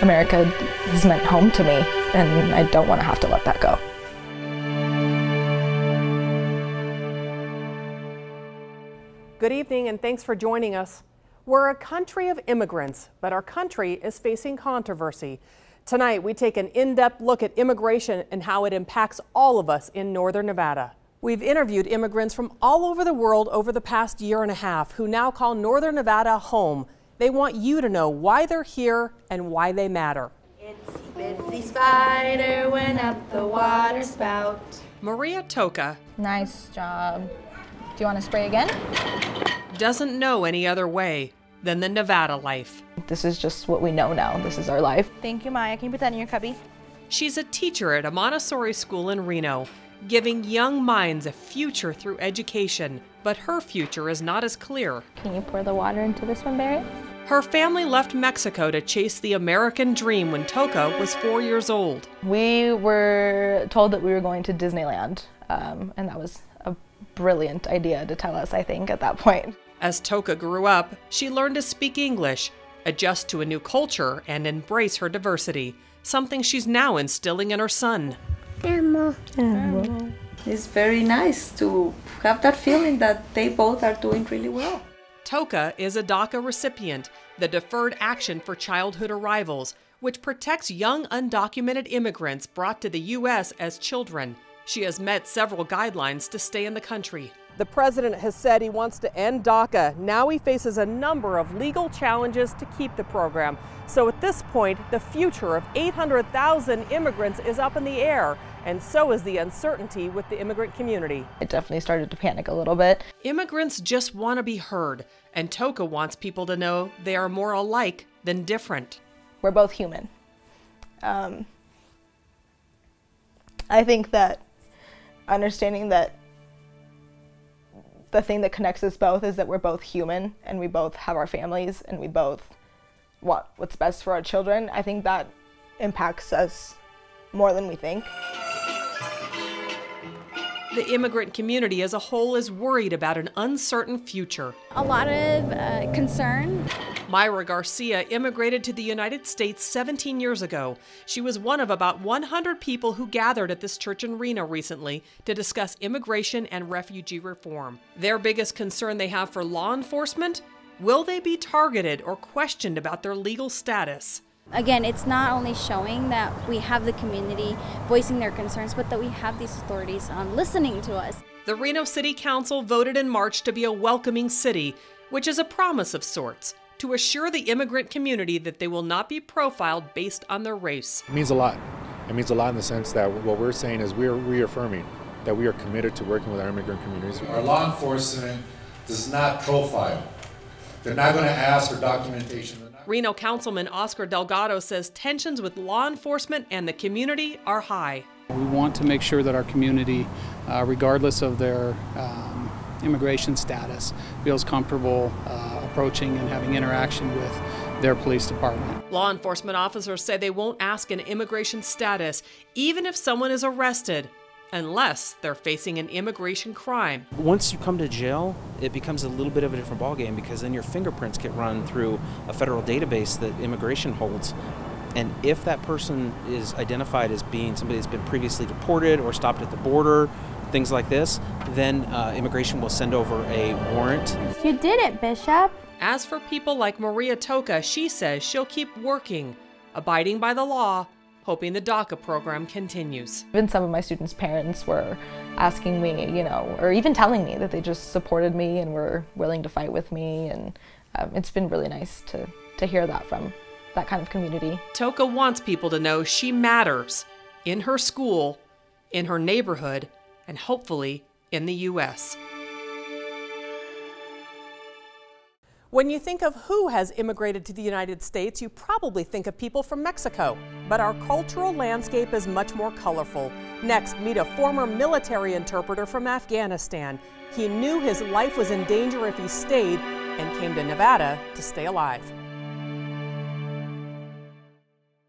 America has meant home to me, and I don't want to have to let that go. Good evening, and thanks for joining us. We're a country of immigrants, but our country is facing controversy. Tonight, we take an in-depth look at immigration and how it impacts all of us in Northern Nevada. We've interviewed immigrants from all over the world over the past year and a half who now call Northern Nevada home. They want you to know why they're here and why they matter. Itsy bitsy spider went up the water spout. Maria Toka. Nice job. Do you want to spray again? Doesn't know any other way than the Nevada life. This is just what we know now. This is our life. Thank you, Maya. Can you put that in your cubby? She's a teacher at a Montessori school in Reno, giving young minds a future through education, but her future is not as clear. Can you pour the water into this one, Barry? Her family left Mexico to chase the American dream when Toka was 4 years old. We were told that we were going to Disneyland, and that was a brilliant idea to tell us, I think, at that point. As Toka grew up, she learned to speak English, adjust to a new culture, and embrace her diversity, something she's now instilling in her son. It's very nice to have that feeling that they both are doing really well. Toka is a DACA recipient, the Deferred Action for Childhood Arrivals, which protects young undocumented immigrants brought to the U.S. as children. She has met several guidelines to stay in the country. The president has said he wants to end DACA. Now he faces a number of legal challenges to keep the program. So at this point, the future of 800,000 immigrants is up in the air, and so is the uncertainty with the immigrant community. I definitely started to panic a little bit. Immigrants just want to be heard, and Toka wants people to know they are more alike than different. We're both human. I think that understanding that the thing that connects us both is that we're both human, and we both have our families, and we both want what's best for our children. I think that impacts us more than we think. The immigrant community as a whole is worried about an uncertain future. A lot of concern. Myra Garcia immigrated to the United States 17 years ago. She was one of about 100 people who gathered at this church in Reno recently to discuss immigration and refugee reform. Their biggest concern they have for law enforcement: will they be targeted or questioned about their legal status? Again, it's not only showing that we have the community voicing their concerns, but that we have these authorities listening to us. The Reno City Council voted in March to be a welcoming city, which is a promise of sorts, to assure the immigrant community that they will not be profiled based on their race. It means a lot. It means a lot in the sense that what we're saying is we're reaffirming that we are committed to working with our immigrant communities. Our law enforcement does not profile. They're not going to ask for documentation. Reno Councilman Oscar Delgado says tensions with law enforcement and the community are high. We want to make sure that our community, regardless of their immigration status, feels comfortable approaching and having interaction with their police department. Law enforcement officers say they won't ask an immigration status, even if someone is arrested, unless they're facing an immigration crime. Once you come to jail, it becomes a little bit of a different ballgame, because then your fingerprints get run through a federal database that immigration holds. And if that person is identified as being somebody that's been previously deported or stopped at the border, things like this, then immigration will send over a warrant. You did it, Bishop. As for people like Maria Toka, she says she'll keep working, abiding by the law, hoping the DACA program continues. Even some of my students' parents were asking me, or even telling me that they just supported me and were willing to fight with me, and it's been really nice to hear that from that kind of community. Toka wants people to know she matters in her school, in her neighborhood, and hopefully in the U.S. When you think of who has immigrated to the United States, you probably think of people from Mexico. But our cultural landscape is much more colorful. Next, meet a former military interpreter from Afghanistan. He knew his life was in danger if he stayed and came to Nevada to stay alive.